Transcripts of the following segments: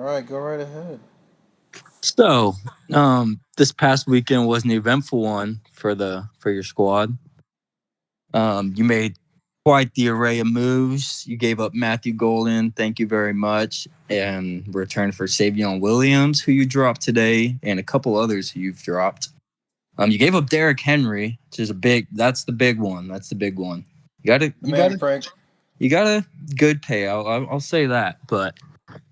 right, go right ahead. So, this past weekend was an eventful one for your squad. You made quite the array of moves. You gave up Matthew Golden, thank you very much, and returned for Savion Williams, who you dropped today, and a couple others who you've dropped. You gave up Derrick Henry, which is That's the big one. That's the big one. You got to, you got Man, to, Frank. you got a good payout. I'll say that, but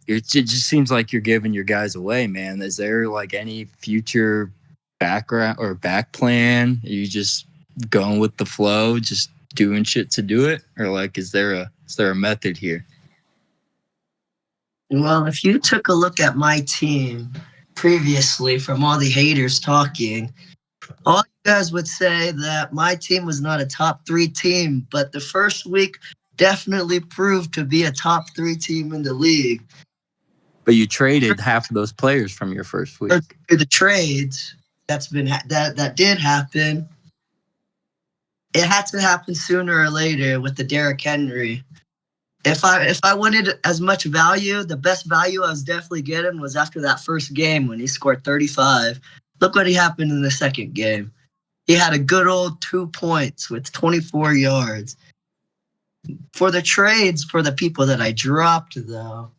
it just seems like you're giving your guys away, man. Is there like any future background or back plan? Are you just going with the flow, just doing shit to do it, or like is there a method here? Well, if you took a look at my team previously from all the haters talking, all you guys would say that my team was not a top 3 team, but the first week definitely proved to be a top 3 team in the league. But you traded half of those players from your first week. The trades that did happen. It had to happen sooner or later with the Derrick Henry. If I wanted as much value, the best value I was definitely getting was after that first game when he scored 35. Look what happened in the second game. He had a good old 2 points with 24 yards. For the trades, for the people that I dropped, though,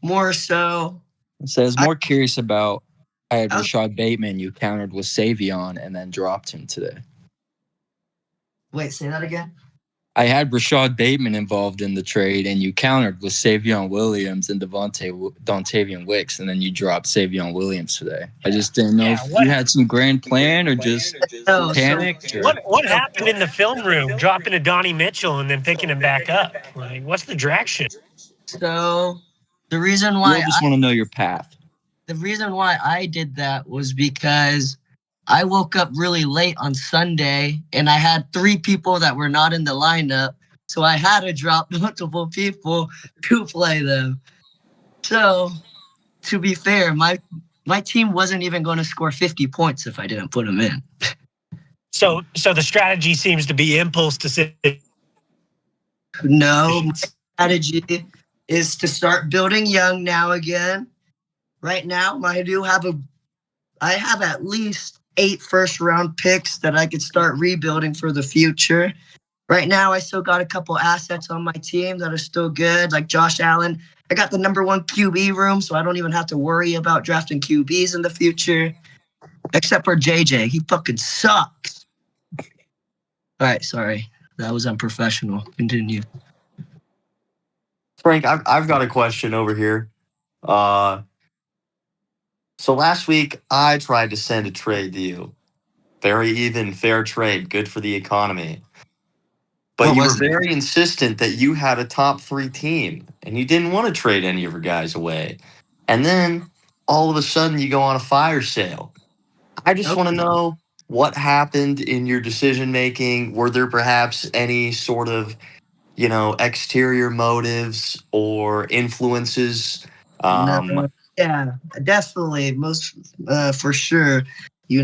more so. So I was more curious about. I had Rashad Bateman. You countered with Savion and then dropped him today. Wait, say that again? I had Rashad Bateman involved in the trade, and you countered with Savion Williams and Dontavian Wicks, and then you dropped Savion Williams today. I just didn't know if you had some grand plan or just panicked. What happened in the film room, dropping a Donnie Mitchell and then picking him back up? Like, what's the direction? So the reason why I just want to know your path. The reason why I did that was because I woke up really late on Sunday and I had 3 people that were not in the lineup. So I had to drop multiple people to play them. So to be fair, my team wasn't even going to score 50 points if I didn't put them in. So the strategy seems to be impulse decision. No, my strategy is to start building young now again. Right now, I have at least 8 first-round picks that I could start rebuilding for the future. Right now, I still got a couple assets on my team that are still good, like Josh Allen. I got the number 1 QB room, so I don't even have to worry about drafting QBs in the future, except for JJ. He fucking sucks. All right, sorry. That was unprofessional. Continue. Frank, I've got a question over here. So last week, I tried to send a trade to you. Very even, fair trade, good for the economy. But you were very insistent that you had a top 3 team, and you didn't want to trade any of your guys away. And then, all of a sudden, you go on a fire sale. I just want to know what happened in your decision-making. Were there perhaps any sort of, exterior motives or influences? No, yeah, definitely. Most for sure. You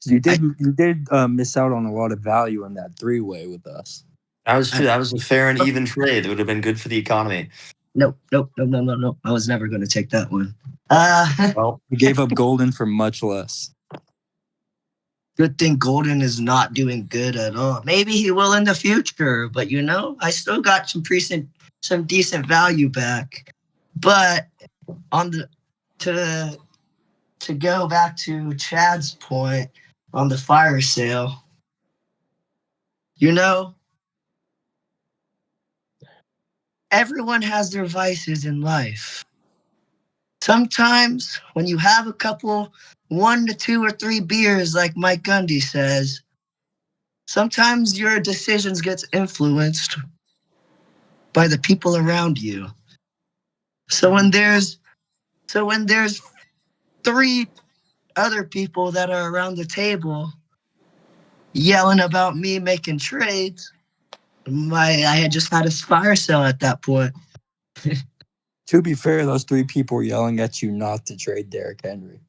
did miss out on a lot of value in that 3-way with us. That was true. That was a fair and even trade. It would have been good for the economy. Nope. I was never going to take that one. Well, you gave up Golden for much less. Good thing Golden is not doing good at all. Maybe he will in the future, but I still got some decent value back. But to go back to Chad's point on the fire sale, everyone has their vices in life. Sometimes when you have a couple 1 to 2 or 3 beers, like Mike Gundy says, sometimes your decisions get influenced by the people around you. So when there's 3 other people that are around the table yelling about me making trades, I had just had a fire sale at that point. To be fair, those 3 people were yelling at you not to trade Derrick Henry.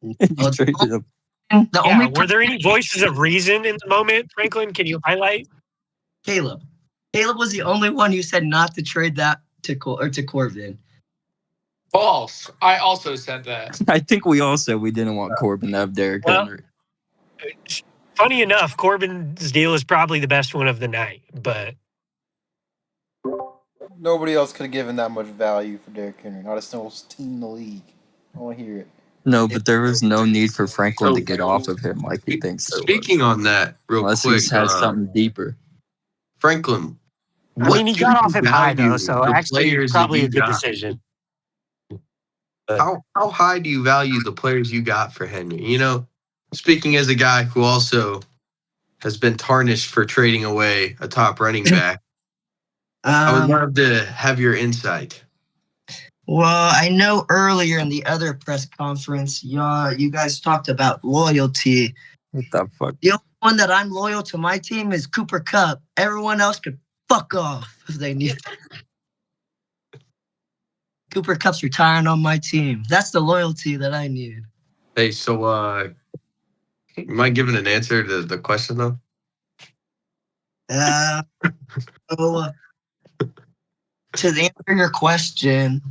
You traded him. Were there any voices of reason in the moment, Franklin? Can you highlight? Caleb was the only one who said not to trade that to Corbin. False. I also said that. I think we all said we didn't want Corbin to have Derrick Well, Henry. funny enough, Corbin's deal is probably the best one of the night, but Nobody else could have given that much value for Derrick Henry. Not a single team in the league. I want to hear it. No, but there was no need for Franklin to So- get off of him like he thinks there was. Speaking on that, real Unless quick, he's has something deeper. Franklin. I mean, he do got you off him high though, value so the actually players that probably you a good got? decision. How high do you value the players you got for Henry? You know, speaking as a guy who also has been tarnished for trading away a top running back, I would love to have your insight. Well, I know earlier in the other press conference, you guys talked about loyalty. What the fuck? The only one that I'm loyal to my team is Cooper Kupp. Everyone else could fuck off if they need. Cooper Kupp's retiring on my team. That's the loyalty that I need. Hey, so you mind giving an answer to the question though? So, to answer your question,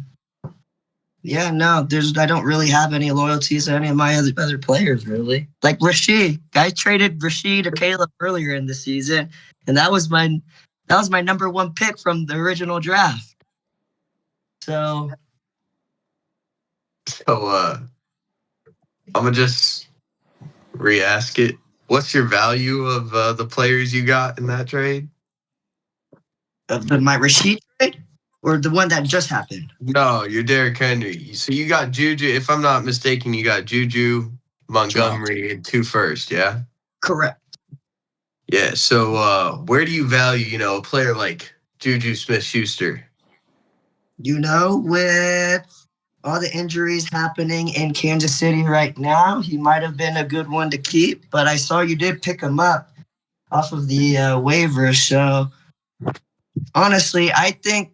yeah, no, I don't really have any loyalties to any of my other players, really. Like Rashid, I traded Rashid to Caleb earlier in the season, and that was my number one pick from the original draft. So I'm gonna just re-ask it. What's your value of the players you got in that trade? my Rashid trade, or the one that just happened? No, you're Derrick Henry. So you got Juju. If I'm not mistaken, you got Juju, Montgomery, and 2 firsts. Yeah. Correct. Yeah. So where do you value, a player like Juju Smith-Schuster? With all the injuries happening in Kansas City right now, he might have been a good one to keep. But I saw you did pick him up off of the waivers. So honestly, I think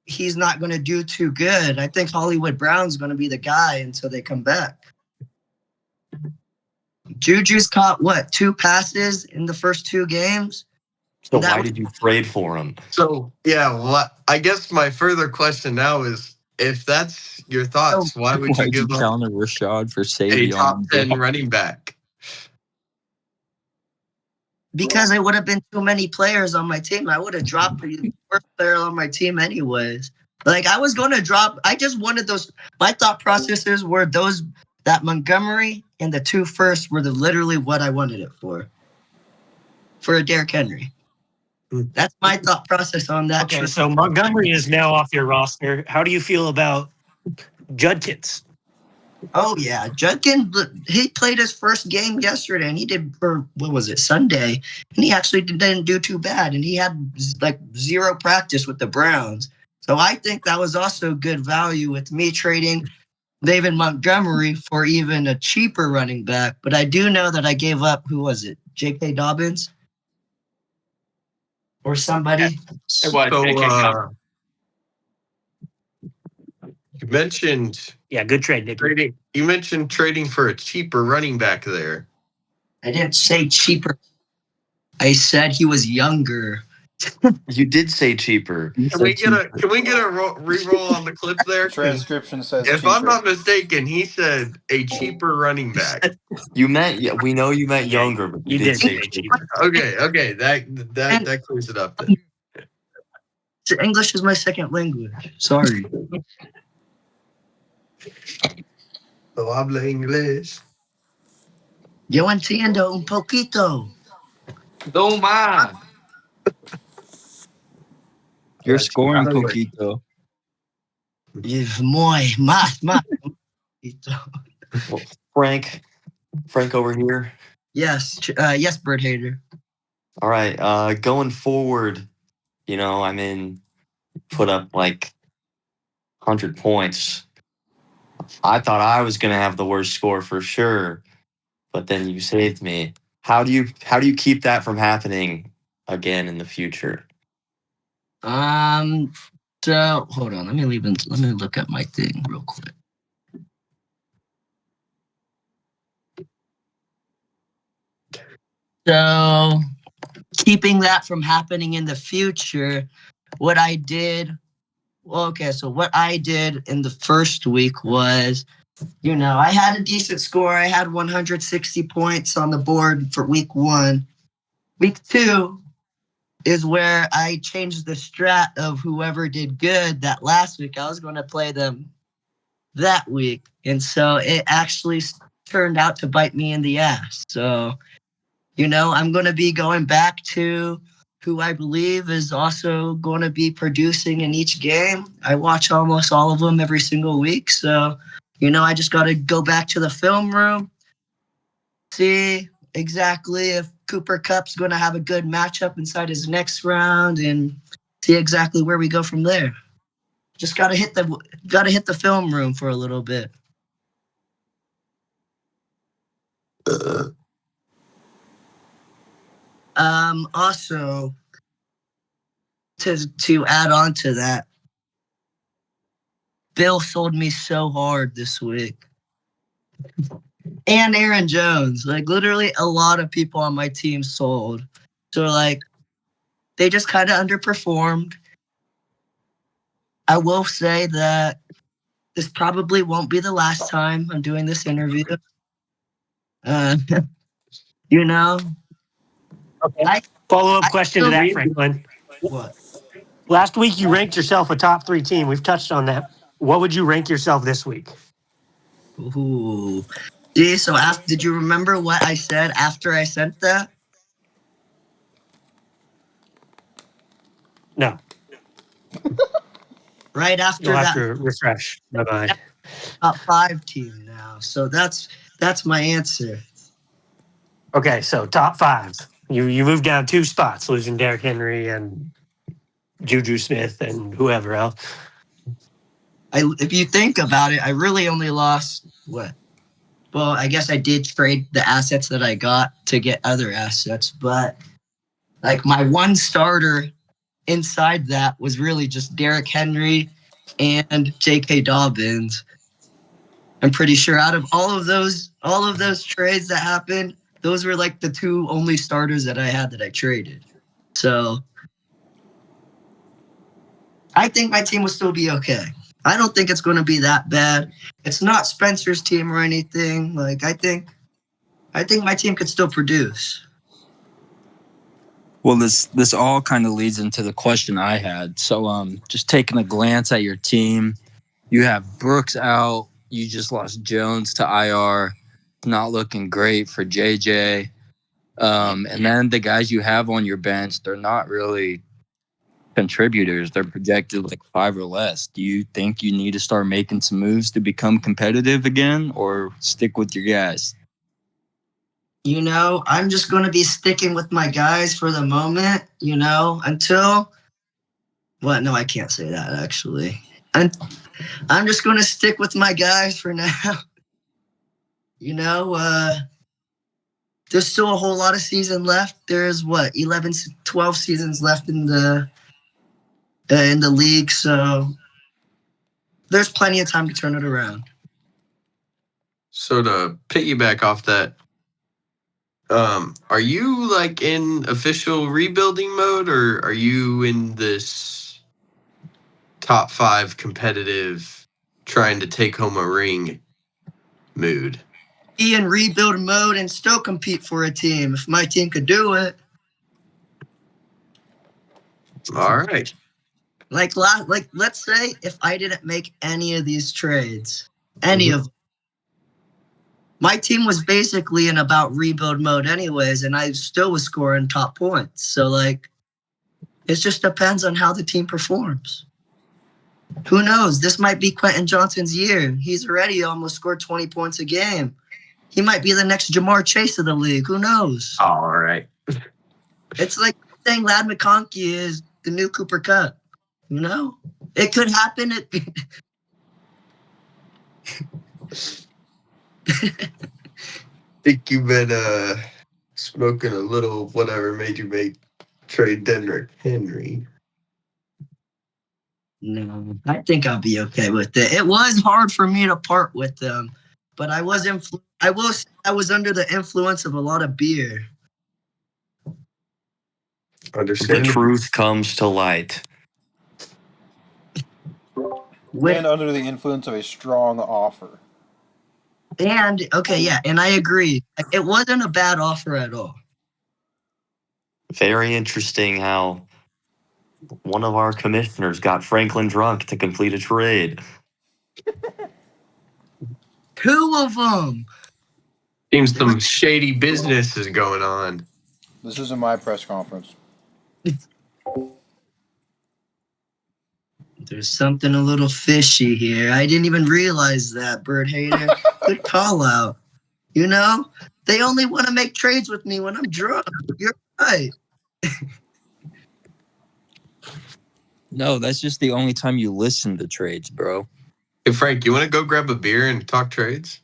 he's not going to do too good. I think Hollywood Brown's going to be the guy until they come back. Juju's caught 2 passes in the first 2 games? So why did you trade for him? So yeah, well, I guess my further question now is, if that's your thoughts, why would you Why'd you give up counter Rashad for a Savion? top 10 running back? Because it would have been too many players on my team. I would have dropped the first player on my team anyways. Like I was going to drop. I just wanted those. My thought processes were that Montgomery and the 2 firsts were literally what I wanted it for a Derrick Henry. That's my thought process on that. Okay, so Montgomery is now off your roster. How do you feel about Judkins? Oh yeah, Judkins. He played his first game yesterday, and he did for Sunday, and he actually didn't do too bad, and he had like 0 practice with the Browns. So I think that was also good value with me trading David Montgomery for even a cheaper running back. But I do know that I gave up, who was it? J.K. Dobbins? Or somebody? It was J.K. Dobbins. You mentioned Yeah, good trade, Nick. trading. You mentioned trading for a cheaper running back there. I didn't say cheaper. I said he was younger. You did say cheaper. Can we get a re-roll on the clip there? 'Cause Transcription says if cheaper. I'm not mistaken, he said a cheaper running back. We know you meant younger, but you did say cheaper. Okay, that clears it up then. English is my second language. Sorry. No habla inglés. Yo entiendo un poquito. Toma. You're scoring poquito. Más. Well, Frank over here. Yes, Bird Hater. All right. Going forward, put up like 100 points. I thought I was gonna have the worst score for sure, but then you saved me. How do you keep that from happening again in the future? So hold on. Let me look at my thing real quick. So keeping that from happening in the future, what I did okay, so what I did in the first week was, I had a decent score. I had 160 points on the board for week 1. Week 2 is where I changed the strat of whoever did good that last week. I was going to play them that week. And so it actually turned out to bite me in the ass. So, I'm going to be going back to who I believe is also going to be producing in each game. I watch almost all of them every single week. So, I just got to go back to the film room, see exactly if Cooper Kupp's going to have a good matchup inside his next round and see exactly where we go from there. Just got to hit the film room for a little bit. Also, to add on to that, Bill sold me so hard this week. And Aaron Jones. Like, literally a lot of people on my team sold. So, like, they just kind of underperformed. I will say that this probably won't be the last time I'm doing this interview. Okay. Follow-up question to that, Franklin. What? Last week you ranked yourself a top 3 team. We've touched on that. What would you rank yourself this week? Ooh. See, so did you remember what I said after I sent that? No. Right after You'll have that, to refresh my mind. top 5 team now. So that's my answer. Okay, so top 5. You moved down 2 spots, losing Derrick Henry and Juju Smith and whoever else. If you think about it, I really only lost what? Well, I guess I did trade the assets that I got to get other assets, but like my one starter inside that was really just Derrick Henry and J.K. Dobbins. I'm pretty sure out of all of those trades that happened, those were like the 2 only starters that I had that I traded. So I think my team will still be okay. I don't think it's going to be that bad. It's not Spencer's team or anything. Like I think my team could still produce. Well, this all kind of leads into the question I had. So, just taking a glance at your team, you have Brooks out. You just lost Jones to IR. Not looking great for JJ. And then the guys you have on your bench, they're not really contributors. They're projected like 5 or less. Do you think you need to start making some moves to become competitive again, or stick with your guys? I'm just going to be sticking with my guys for the moment, until what? No, I can't say that actually. I'm just going to stick with my guys for now. There's still a whole lot of season left. There's 11, 12 seasons left in the league, so there's plenty of time to turn it around. So to piggyback off that, are you like in official rebuilding mode, or are you in this top 5 competitive, trying to take home a ring mood? Be in rebuild mode and still compete for a team if my team could do it. All right. Like let's say if I didn't make any of these trades, of them, my team was basically in about rebuild mode anyways, and I still was scoring top points. So like, it just depends on how the team performs. Who knows? This might be Quentin Johnston's year. He's already almost scored 20 points a game. He might be the next Jamar Chase of the league. Who knows? All right. It's like saying Ladd McConkey is the new Cooper Kupp. It could happen. Think you've been smoking a little whatever made you trade Derrick Henry. No, I think I'll be okay with it. It was hard for me to part with them, but I was I was under the influence of a lot of beer. The Understand? truth comes to light. And under the influence of a strong offer. And okay, yeah, and I agree. It wasn't a bad offer at all. Very interesting how one of our commissioners got Franklin drunk to complete a trade. 2 of them. Seems some shady business is going on. This isn't my press conference. There's something a little fishy here. I didn't even realize that, Bird Hater. Good call out. You know, they only want to make trades with me when I'm drunk. You're right. No, that's just the only time you listen to trades, bro. Hey, Frank, you want to go grab a beer and talk trades?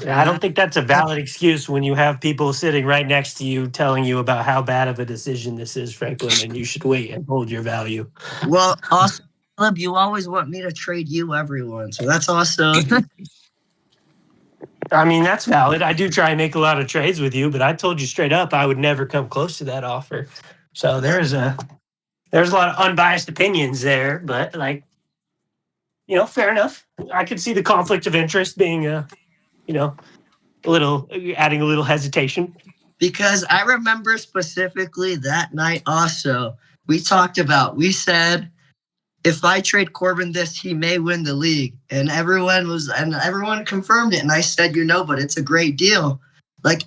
I don't think that's a valid excuse when you have people sitting right next to you telling you about how bad of a decision this is, Franklin, and you should wait and hold your value. Well, also, Caleb, you always want me to trade you everyone, so that's also. I mean, that's valid. I do try and make a lot of trades with you, but I told you straight up I would never come close to that offer. So there's a lot of unbiased opinions there, but like, you know, fair enough. I could see the conflict of interest being adding a little hesitation. Because I remember specifically that night also, we said, if I trade Corbin this, he may win the league. And everyone confirmed it. And I said, but it's a great deal. Like,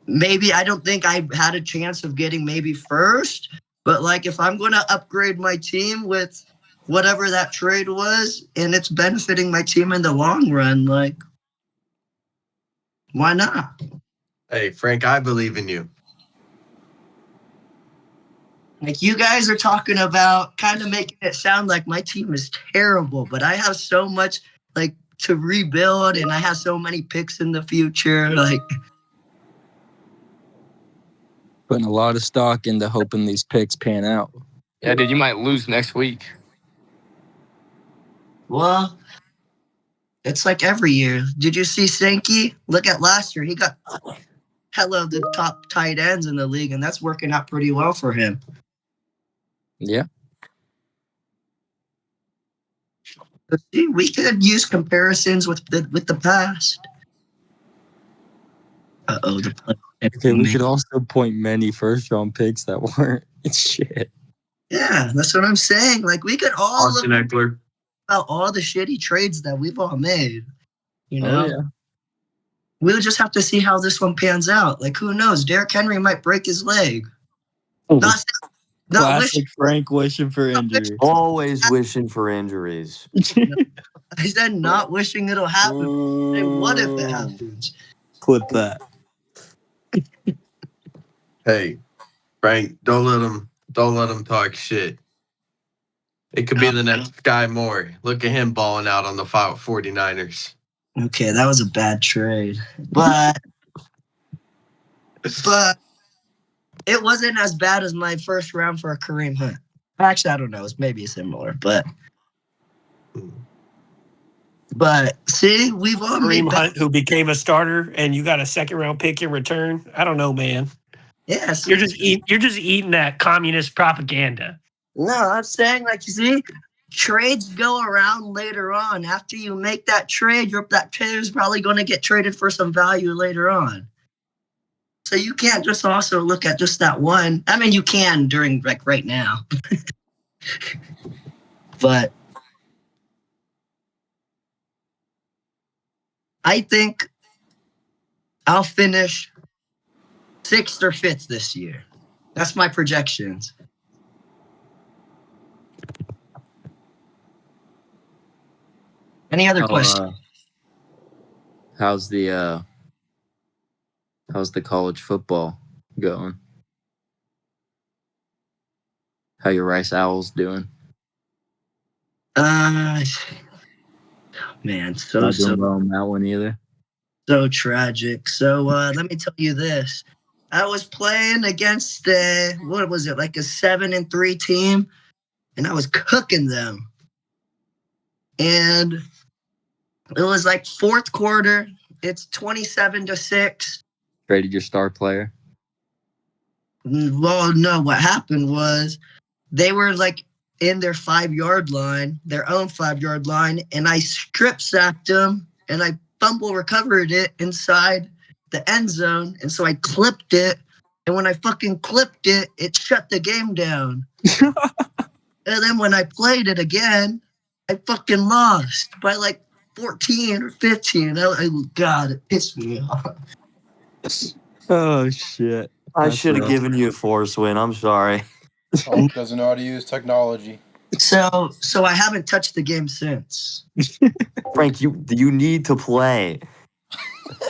maybe I don't think I had a chance of getting maybe first, but like if I'm going to upgrade my team with whatever that trade was and it's benefiting my team in the long run, like, why not? Hey, Frank, I believe in you. Like, you guys are talking about kind of making it sound like my team is terrible, but I have so much like to rebuild and I have so many picks in the future. Like, Putting a lot of stock into hoping these picks pan out. Yeah, dude, you might lose next week. well, it's like every year. Did you see Sankey? Look at last year. He got hella of the top tight ends in the league, and that's working out pretty well for him. Yeah. But see, we could use comparisons with the past. Okay, we could also point many first-round picks that weren't. It's shit. Yeah, that's what I'm saying. Like, we could all Austin look Eckler. about all the shitty trades that we've all made. You know? Oh, yeah. We'll just have to see how this one pans out. Like, who knows? Derrick Henry might break his leg. Oh. Not Classic wishing. Frank wishing for injury. Always wishing for injuries. I said not wishing it'll happen. Say, what if it happens? Clip that. Hey, Frank, don't let him talk shit. It could be the next Sky Moore. Look at him balling out on the 49ers. Okay, that was a bad trade. But it wasn't as bad as my first round for a Kareem Hunt. Actually, I don't know. It's maybe similar, but see, we've all Kareem made Hunt, who became a starter, and you got a second-round pick in return. I don't know, man. Yes. You're just eating that communist propaganda. No, I'm saying, like, you see, trades go around later on. After you make that trade, that trader is probably going to get traded for some value later on. So you can't just also look at just that one. I mean, you can during, like, right now. But I think I'll finish 6th or 5th this year. That's my projections. Any other questions? How's the college football going? How your Rice Owls doing? Man, Not doing well on that one either. So tragic. So let me tell you this. I was playing against what was it, like a 7-3 team, and I was cooking them. And it was like 4th quarter. It's 27-6. Traded your star player? Well, no, what happened was they were like in their 5-yard line, their own 5-yard line, and I strip sacked them and I fumble recovered it inside the end zone. And so I clipped it. And when I fucking clipped it, it shut the game down. And then when I played it again, I fucking lost by like 14 or 15. God, it pissed me off. Oh shit! I That's should have rough. given you a force win. I'm sorry. Hulk doesn't know how to use technology. So I haven't touched the game since. Frank, you need to play.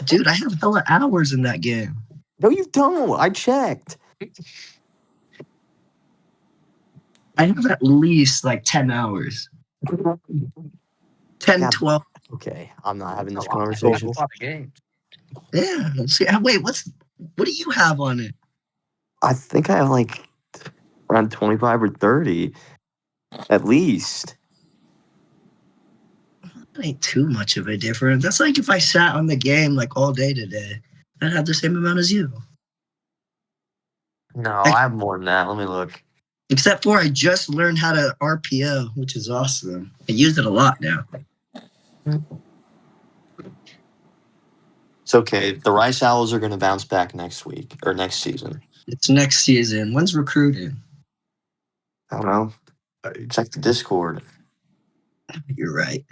Dude, I have hella hours in that game. No, you don't. I checked. I have at least like 10 hours. 10, Yeah. 12. Okay, I'm not having this That's a lot conversation. of games. Yeah. See, wait, what do you have on it? I think I have like around 25 or 30, at least. That ain't too much of a difference. That's like if I sat on the game like all day today, I'd have the same amount as you. No, I have more than that. Let me look. Except for I just learned how to RPO, which is awesome. I use it a lot now. It's okay. The Rice Owls are going to bounce back next week or next season. It's next season. When's recruiting? I don't know. Check the Discord. You're right.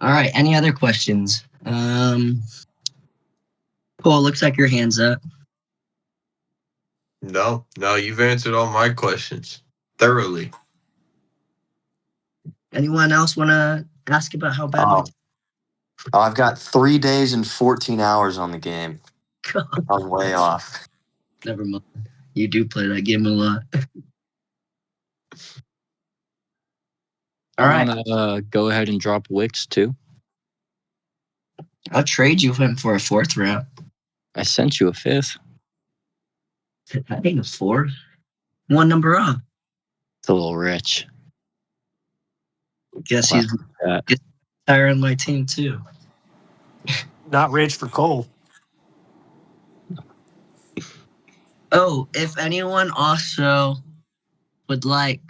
All right. Any other questions? Paul, looks like your hand's up. No, you've answered all my questions thoroughly. Anyone else want to ask about how bad my I've got 3 days and 14 hours on the game. God. I was way off. Never mind. You do play that game a lot. All right. Want to go ahead and drop Wicks too? I'll trade you him for a 4th round. I sent you a 5th. That ain't a 4. One number off. It's a little rich. Guess Wow. he's higher on my team too. Not rich for Cole. Oh, if anyone also would like,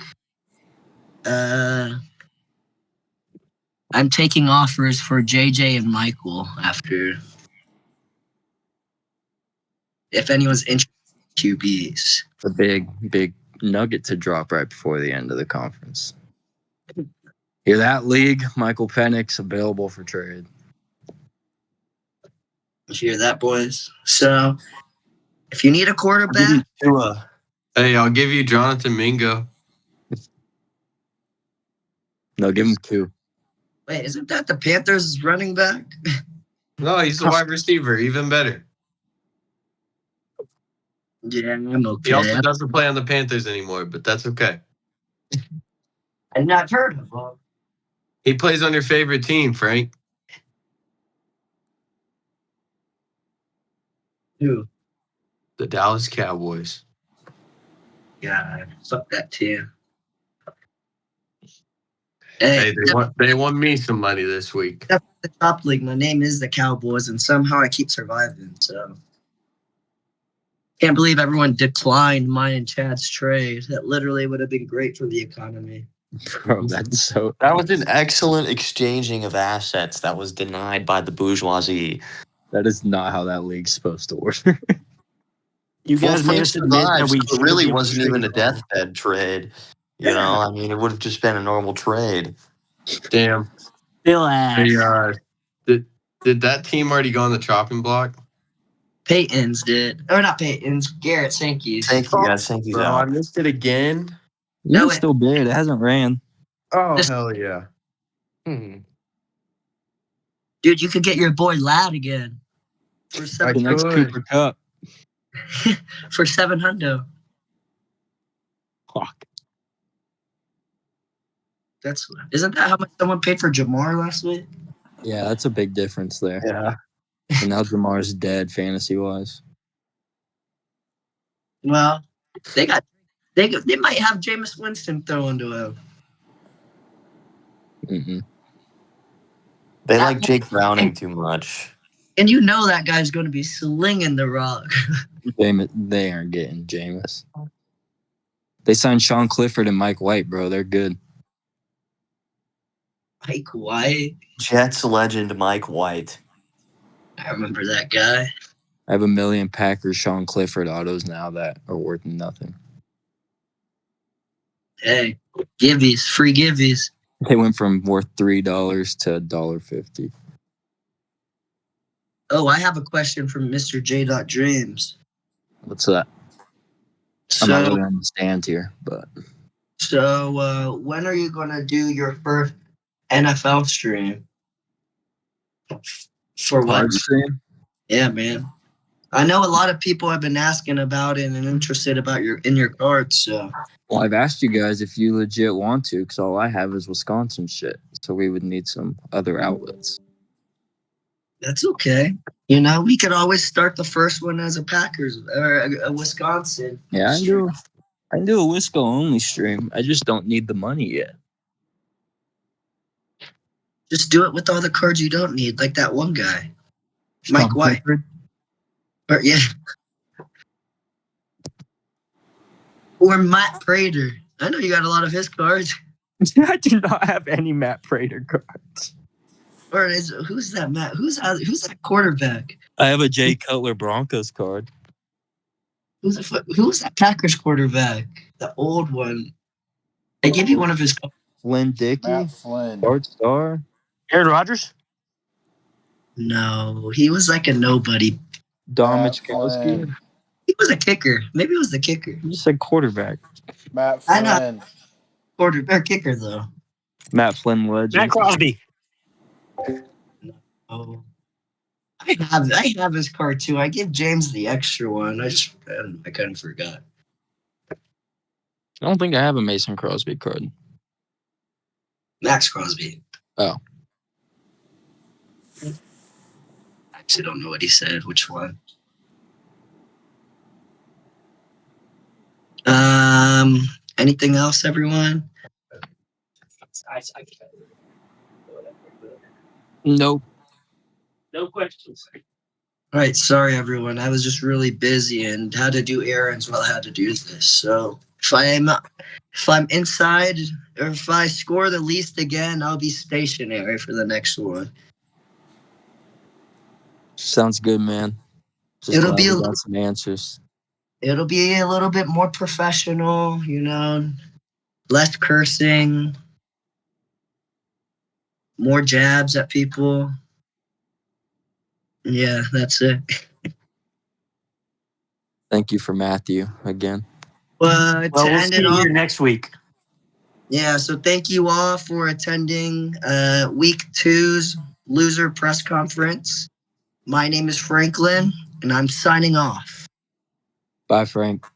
I'm taking offers for JJ and Michael after. If anyone's interested in QBs. It's a big nugget to drop right before the end of the conference. Hear that, league? Michael Penix available for trade. Hear that, boys? So, if you need a quarterback, Hey, I'll give you Jonathan Mingo. No, give him 2. wait, isn't that the Panthers running back? No, he's a wide receiver, even better. Yeah, I'm okay. He also doesn't play on the Panthers anymore, but that's okay. I've not heard of him. He plays on your favorite team, Frank. Who? The Dallas Cowboys. Yeah, fuck that team. Hey, they won me some money this week. That's the top league. My name is the Cowboys, and somehow I keep surviving. So can't believe everyone declined mine and Chad's trade. That literally would have been great for the economy. Bro, that's so. That was an excellent exchanging of assets that was denied by the bourgeoisie. That is not how that league's supposed to work. You Well, guys made us admit that so it really wasn't even a deathbed trade. You Yeah. know, I mean, it would have just been a normal trade. Damn. Still ass. Hey, did that team already go on the chopping block? Peyton's did. Or not Peyton's. Garrett Sankey's. Thank you guys. Thank you. Bro, I missed it again. No, No, it's still bid. It hasn't ran. Oh, This- hell yeah. Dude, you could get your boy Ladd again. For The seven, next Good. Cooper Cup. for $700. Fuck. Isn't that how much someone paid for Jamar last week? Yeah, that's a big difference there. Yeah. And now Jamar's dead fantasy wise. Well, they might have Jameis Winston thrown to him. Mm-mm. They like Jake Browning too much. And you know that guy's going to be slinging the rock. They aren't getting Jameis. They signed Sean Clifford and Mike White, bro. They're good. Mike White. Jets legend Mike White. I remember that guy. I have 1 million Packers Sean Clifford autos now that are worth nothing. Hey, givvies, free givvies. They went from worth $3 to $1.50. Oh, I have a question from Mr. J. Dreams. What's that? I'm not really So, understand here, but when are you gonna do your first NFL stream? For what? card stream. Yeah, man. I know a lot of people have been asking about it and interested about your cards. So Well, I've asked you guys if you legit want to, because all I have is Wisconsin shit. So we would need some other outlets. that's okay. You know, we could always start the first one as a Packers or a Wisconsin. Yeah, I stream. can do a Wisco only stream. I just don't need the money yet. Just do it with all the cards you don't need, like that one guy, Mike Sean White. Clifford? Or yeah, or Matt Prater. I know you got a lot of his cards. I do not have any Matt Prater cards. Or who's that Matt? Who's that quarterback? I have a Jay Cutler Broncos card. Who's that Packers quarterback? The old one. They give you one of his. Flynn Dickey, Matt Flynn. Bart Starr. Aaron Rodgers? No, he was like a nobody. Dom Matt Michkowski. Flynn. He was a kicker. Maybe it was the kicker. You just said quarterback. Matt I know. Flynn. Quarterback kicker though. Matt Flynn legend. Matt Crosby. Oh, I have his card too. I gave James the extra one. I kind of forgot. I don't think I have a Mason Crosby card. Max Crosby. Oh. I actually don't know what he said. Which one? Anything else, everyone? Nope. No questions. All right, sorry everyone. I was just really busy and had to do errands while I had to do this. So if I'm inside or if I score the least again, I'll be stationary for the next one. Sounds good, man. Just It'll glad be we a got little, some answers. it'll be a little bit more professional, less cursing, more jabs at people. Yeah, that's it. Thank you for Matthew again. But Well, to we'll end see it you off, here next week. yeah, so thank you all for attending week 2's loser press conference. My name is Franklin, and I'm signing off. Bye, Frank.